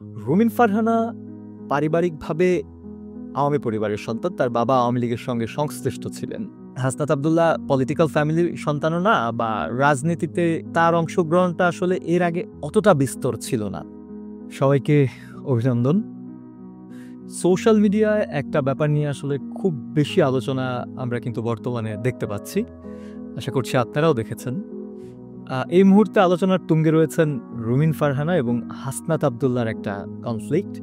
রুমিন ফারহানা পারিবারিকভাবে আওয়ামী পরিবারের সন্তান। তার বাবা আওয়ামী লীগের সঙ্গে সংশ্লিষ্ট ছিলেন। হাসনাত আব্দুল্লাহ পলিটিক্যাল ফ্যামিলির সন্তানও না, বা রাজনীতিতে তার অংশগ্রহণটা আসলে এর আগে অতটা বিস্তর ছিল না। সবাইকে অভিনন্দন। সোশ্যাল মিডিয়ায় একটা ব্যাপার নিয়ে আসলে খুব বেশি আলোচনা আমরা কিন্তু বর্তমানে দেখতে পাচ্ছি। আশা করছি আপনারাও দেখেছেন। এই মুহূর্তে আলোচনার তুঙ্গে রয়েছেন রুমিন ফারহানা এবং হাসনাত আব্দুল্লাহর একটা কনফ্লিক্ট।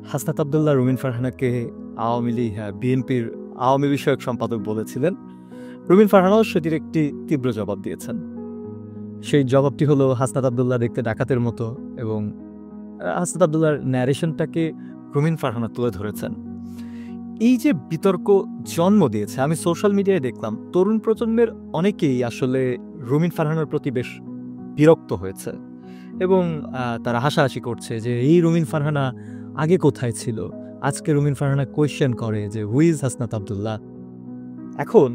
হাসনাত আব্দুল্লাহ রুমিন ফারহানাকে আওয়ামী লীগ বিএনপির আওয়ামী বিষয়ক সম্পাদক বলেছিলেন। রুমিন ফারহানাও সেটির একটি তীব্র জবাব দিয়েছেন। সেই জবাবটি হলো হাসনাত আব্দুল্লাহ দেখতে ডাকাতের মতো, এবং হাসনাত আব্দুল্লাহর ন্যারেশনটাকে রুমিন ফারহানা তুলে ধরেছেন। এই যে বিতর্ক জন্ম দিয়েছে, আমি সোশ্যাল মিডিয়ায় দেখলাম তরুণ প্রজন্মের অনেকেই আসলে রুমিন ফারহানার প্রতি বেশ বিরক্ত হয়েছে, এবং তারা হাসাহাসি করছে যে এই রুমিন ফারহানা আগে কোথায় ছিল। আজকে রুমিন ফারহানা কোয়েশ্চেন করে যে হুইজ হাসনাত আব্দুল্লাহ। এখন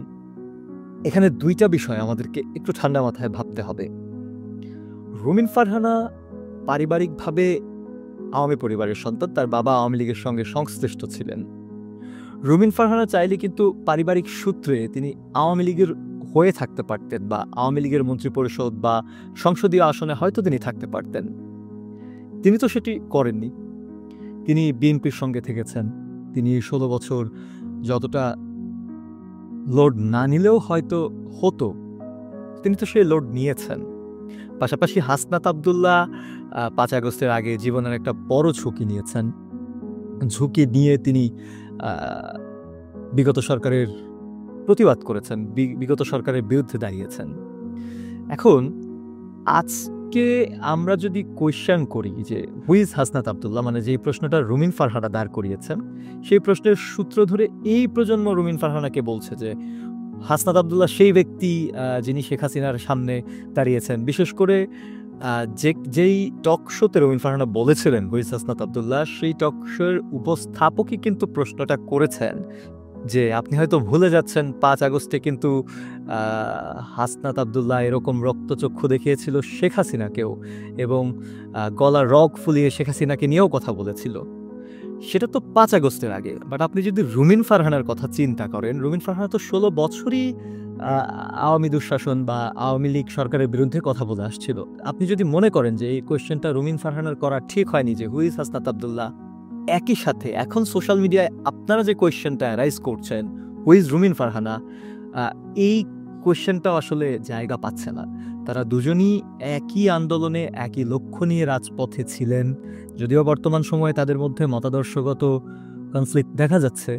এখানে দুইটা বিষয় আমাদেরকে একটু ঠান্ডা মাথায় ভাবতে হবে। রুমিন ফারহানা পারিবারিকভাবে আওয়ামী পরিবারের সন্তান। তার বাবা আওয়ামী লীগের সঙ্গে সংশ্লিষ্ট ছিলেন। রুমিন ফারহানা চাইলে কিন্তু পারিবারিক সূত্রে তিনি আওয়ামী লীগের হয়ে থাকতে পারতেন, বা আওয়ামী লীগের মন্ত্রিপরিষদ বা সংসদীয় আসনে হয়তো তিনি থাকতে পারতেন। তিনি তো সেটি করেননি। তিনি বিএনপির সঙ্গে থেকেছেন। তিনি 16 বছর যতটা লোড না নিলেও হয়তো হতো, তিনি তো সেই লোড নিয়েছেন। পাশাপাশি হাসনাত আব্দুল্লাহ 5 আগস্টের আগে জীবনের একটা বড় ঝুঁকি নিয়েছেন। ঝুঁকি নিয়ে তিনি বিগত সরকারের প্রতিবাদ করেছেন, বিগত সরকারের বিরুদ্ধে দাঁড়িয়েছেন। এখন আজকে আমরা যদি কোয়েশ্চেন করি যে হুইজ হাসনাত আব্দুল্লাহ, মানে যেই প্রশ্নটা রুমিন ফারহানা দাঁড় করিয়েছেন, সেই প্রশ্নের সূত্র ধরে এই প্রজন্ম রুমিন ফারহানাকে বলছে যে হাসনাত আব্দুল্লাহ সেই ব্যক্তি যিনি শেখ হাসিনার সামনে দাঁড়িয়েছেন। বিশেষ করে যেই টক শোতে রুমিন ফারহানা বলেছিলেন হুইজ হাসনাত আব্দুল্লাহ, সেই টক শোর উপস্থাপকই কিন্তু প্রশ্নটা করেছেন যে আপনি হয়তো ভুলে যাচ্ছেন 5 আগস্টে কিন্তু হাসনাত আব্দুল্লাহ এরকম রক্তচক্ষু দেখিয়েছিল শেখ হাসিনাকেও, এবং গলার রগ ফুলিয়ে শেখ হাসিনাকে নিয়েও কথা বলেছিল। সেটা তো 5 আগস্টের আগে। বাট আপনি যদি রুমিন ফারহানার কথা চিন্তা করেন, রুমিন ফারহানা তো 16 বছরই আওয়ামী দুঃশাসন বা আওয়ামী লীগ সরকারের বিরুদ্ধে কথা বলে আসছিল। আপনি যদি মনে করেন যে এই কোয়েশ্চেনটা রুমিন ফারহানার করা ঠিক হয়নি যে হুইজ হাসনাত আব্দুল্লাহ, একই সাথে এখন সোশ্যাল মিডিয়ায় আপনারা যে কোয়েশ্চেনটা অ্যারাইজ করছেন হুইজ রুমিন ফারহানা, এই কোয়েশ্চেনটাও আসলে জায়গা পাচ্ছে না। তারা দুজনই একই আন্দোলনে একই লক্ষ্য নিয়ে রাজপথে ছিলেন, যদিও বর্তমান সময়ে তাদের মধ্যে মতাদর্শগত কনফ্লিক্ট দেখা যাচ্ছে।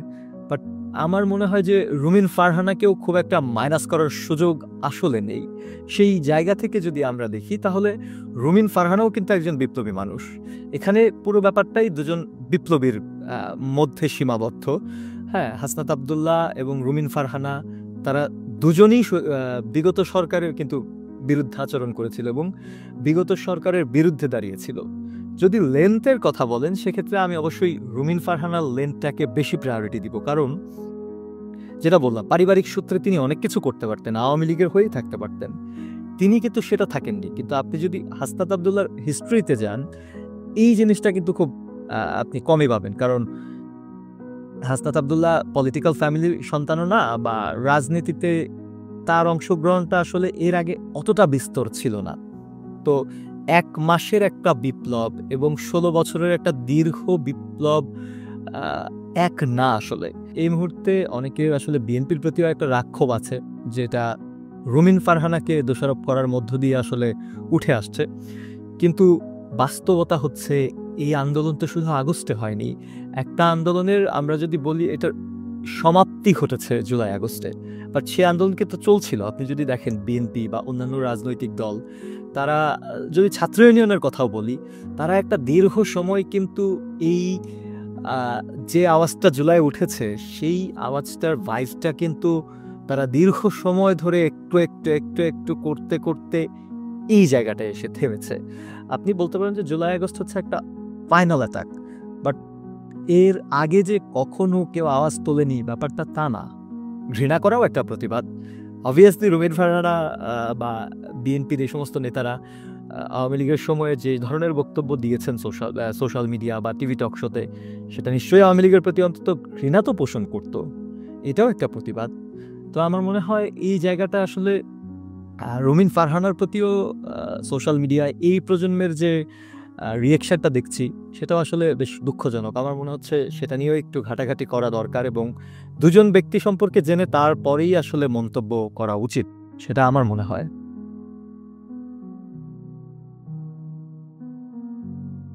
বাট আমার মনে হয় যে রুমিন ফারহানাকেও খুব একটা মাইনাস করার সুযোগ আসলে নেই। সেই জায়গা থেকে যদি আমরা দেখি, তাহলে রুমিন ফারহানাও কিন্তু একজন বিপ্লবী মানুষ। এখানে পুরো ব্যাপারটাই দুজন বিপ্লবীর মধ্যে সীমাবদ্ধ। হ্যাঁ, হাসনাত আব্দুল্লাহ এবং রুমিন ফারহানা তারা দুজনই বিগত সরকারের কিন্তু বিরুদ্ধে আচরণ করেছিল এবং বিগত সরকারের বিরুদ্ধে দাঁড়িয়েছিল। যদি লেন্থের কথা বলেন, সেক্ষেত্রে আমি অবশ্যই রুমিন ফারহানার লেন্থটাকে বেশি প্রায়োরিটি দিব। কারণ যেটা বললাম, পারিবারিক সূত্রে তিনি অনেক কিছু করতে পারতেন, আওয়ামী লীগের হয়েই থাকতে পারতেন। তিনি কিন্তু সেটা থাকেননি। কিন্তু আপনি যদি হাসনাত আব্দুল্লাহর হিস্ট্রিতে যান, এই জিনিসটা কিন্তু খুব আপনি কমই পাবেন। কারণ হাসনাত আব্দুল্লাহ পলিটিক্যাল ফ্যামিলির সন্তানও না, বা রাজনীতিতে তার অংশগ্রহণটা আসলে এর আগে অতটা বিস্তর ছিল না। তো 1 মাসের একটা বিপ্লব এবং 16 বছরের একটা দীর্ঘ বিপ্লব এক না। আসলে এই মুহূর্তে অনেকের আসলে বিএনপির প্রতিও একটা রাক্ষোভ আছে, যেটা রুমিন ফারহানাকে দোষারোপ করার মধ্য দিয়ে আসলে উঠে আসছে। কিন্তু বাস্তবতা হচ্ছে এই আন্দোলন তো শুধু আগস্টে হয়নি। একটা আন্দোলনের আমরা যদি বলি এটার সমাপ্তি ঘটেছে জুলাই আগস্টে, বাট সে আন্দোলন কিন্তু চলছিল। আপনি যদি দেখেন বিএনপি বা অন্যান্য রাজনৈতিক দল, তারা যদি ছাত্র ইউনিয়নের কথাও বলি, তারা একটা দীর্ঘ সময় কিন্তু এই যে আওয়াজটা জুলাই উঠেছে, সেই আওয়াজটার ভাইসটা কিন্তু তারা দীর্ঘ সময় ধরে একটু একটু একটু একটু করতে করতে এই জায়গাটায় এসে থেমেছে। আপনি বলতে পারেন যে জুলাই আগস্ট হচ্ছে একটা ফাইনাল অ্যাটাক, বাট এর আগে যে কখনো কেউ আওয়াজ তোলেনি ব্যাপারটা তা না। ঘৃণা করাও একটা প্রতিবাদ। অবভিয়াসলি রুমিন ফারহানা বা বিএনপির এই সমস্ত নেতারা আওয়ামী লীগের সময়ে যে ধরনের বক্তব্য দিয়েছেন সোশ্যাল মিডিয়া বা টিভি টক শোতে, সেটা নিশ্চয়ই আওয়ামী লীগের প্রতি অন্তত ঘৃণা তো পোষণ করত। এটাও একটা প্রতিবাদ। তো আমার মনে হয় এই জায়গাটা আসলে রুমিন ফারহানার প্রতিও সোশ্যাল মিডিয়ায় এই প্রজন্মের যে রিয়েকশনটা দেখছি, সেটাও আসলে বেশ দুঃখজনক। আমার মনে হচ্ছে সেটা নিয়েও একটু ঘাটাঘাটি করা দরকার এবং দুজন ব্যক্তি সম্পর্কে জেনে তারপরেই আসলে মন্তব্য করা উচিত, সেটা আমার মনে হয়।